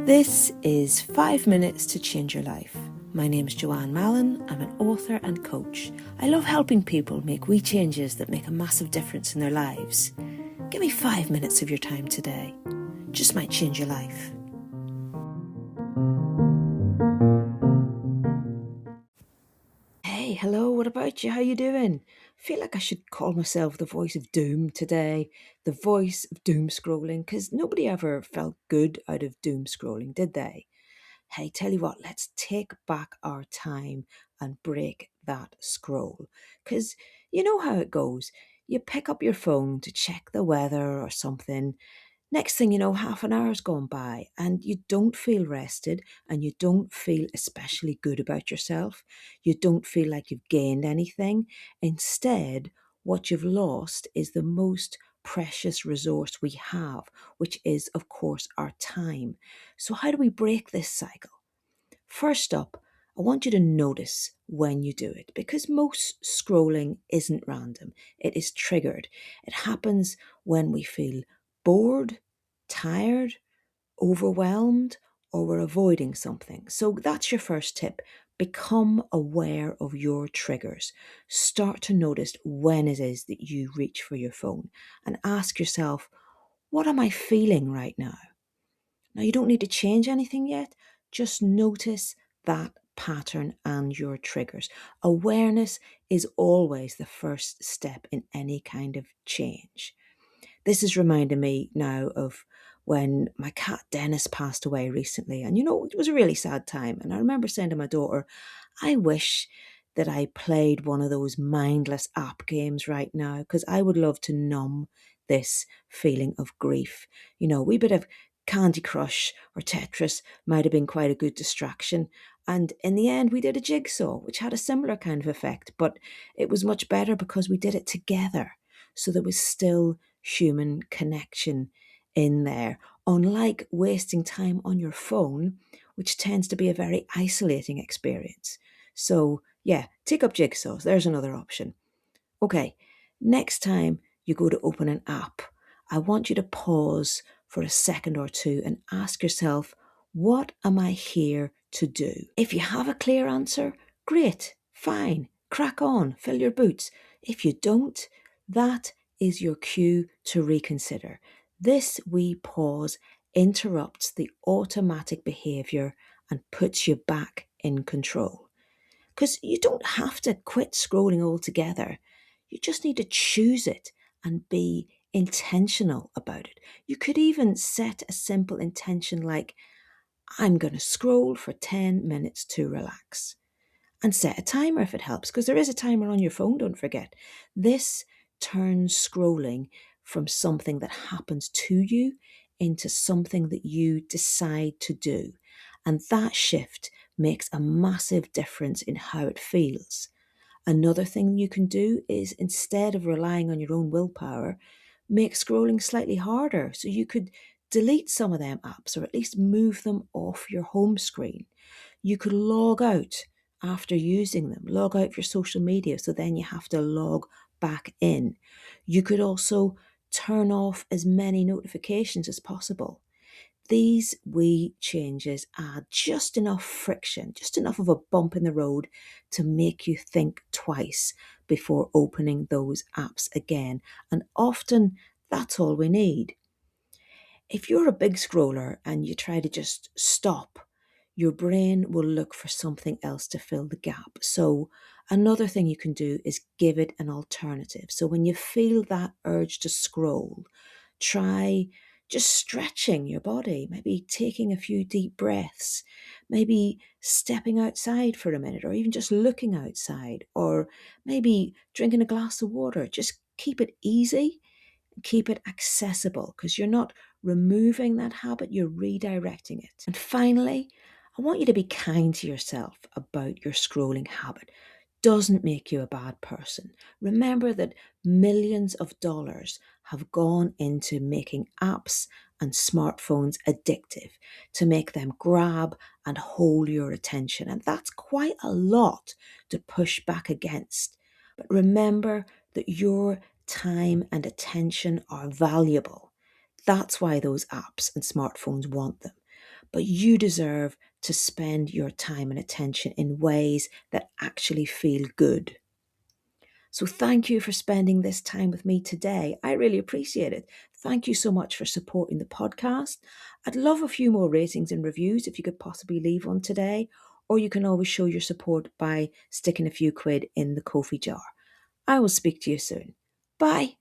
This is 5 Minutes to Change Your Life. My name is Joanne Mallon. I'm an author and coach. I love helping people make wee changes that make a massive difference in their lives. Give me 5 minutes of your time today. Just might change your life. Hey, hello, what about you? How you doing? I feel like I should call myself the voice of doom today, the voice of doom scrolling, because nobody ever felt good out of doom scrolling, did they? Hey, tell you what, let's take back our time and break that scroll. Because you know how it goes. You pick up your phone to check the weather or something. Next thing you know, half an hour's gone by and you don't feel rested and you don't feel especially good about yourself. You don't feel like you've gained anything. Instead, what you've lost is the most precious resource we have, which is, of course, our time. So, how do we break this cycle? First up, I want you to notice when you do it because most scrolling isn't random, it is triggered. It happens when we feel bored, tired, overwhelmed, or we're avoiding something. So that's your first tip. Become aware of your triggers. Start to notice when it is that you reach for your phone and ask yourself, what am I feeling right now? Now, you don't need to change anything yet. Just notice that pattern and your triggers. Awareness is always the first step in any kind of change. This is reminding me now of when my cat Dennis passed away recently. And it was a really sad time. And I remember saying to my daughter, I wish that I played one of those mindless app games right now because I would love to numb this feeling of grief. A wee bit of Candy Crush or Tetris might have been quite a good distraction. And in the end, we did a jigsaw, which had a similar kind of effect, but it was much better because we did it together. So there was still human connection in there, unlike wasting time on your phone, which tends to be a very isolating experience. So, yeah, take up jigsaws. There's another option. Okay, next time you go to open an app, I want you to pause for a second or two and ask yourself, what am I here to do? If you have a clear answer, great, fine, crack on, fill your boots. If you don't, that is your cue to reconsider. This wee pause interrupts the automatic behaviour and puts you back in control. Because you don't have to quit scrolling altogether. You just need to choose it and be intentional about it. You could even set a simple intention like, I'm going to scroll for 10 minutes to relax. And set a timer if it helps, because there is a timer on your phone, don't forget. This turns scrolling from something that happens to you into something that you decide to do. And that shift makes a massive difference in how it feels. Another thing you can do is instead of relying on your own willpower, make scrolling slightly harder. So you could delete some of them apps or at least move them off your home screen. You could log out after using them, log out your social media, so then you have to log back in. You could also turn off as many notifications as possible. These wee changes add just enough friction, just enough of a bump in the road to make you think twice before opening those apps again. And often that's all we need. If you're a big scroller and you try to just stop, your brain will look for something else to fill the gap. So, another thing you can do is give it an alternative. So, when you feel that urge to scroll, try just stretching your body, maybe taking a few deep breaths, maybe stepping outside for a minute, or even just looking outside, or maybe drinking a glass of water. Just keep it easy, keep it accessible, because you're not removing that habit, you're redirecting it. And finally, I want you to be kind to yourself about your scrolling habit. Doesn't make you a bad person. Remember that millions of dollars have gone into making apps and smartphones addictive, to make them grab and hold your attention. And that's quite a lot to push back against. But remember that your time and attention are valuable. That's why those apps and smartphones want them. but you deserve to spend your time and attention in ways that actually feel good. So thank you for spending this time with me today. I really appreciate it. Thank you so much for supporting the podcast. I'd love a few more ratings and reviews if you could possibly leave one today, or you can always show your support by sticking a few quid in the Ko-fi jar. I will speak to you soon. Bye.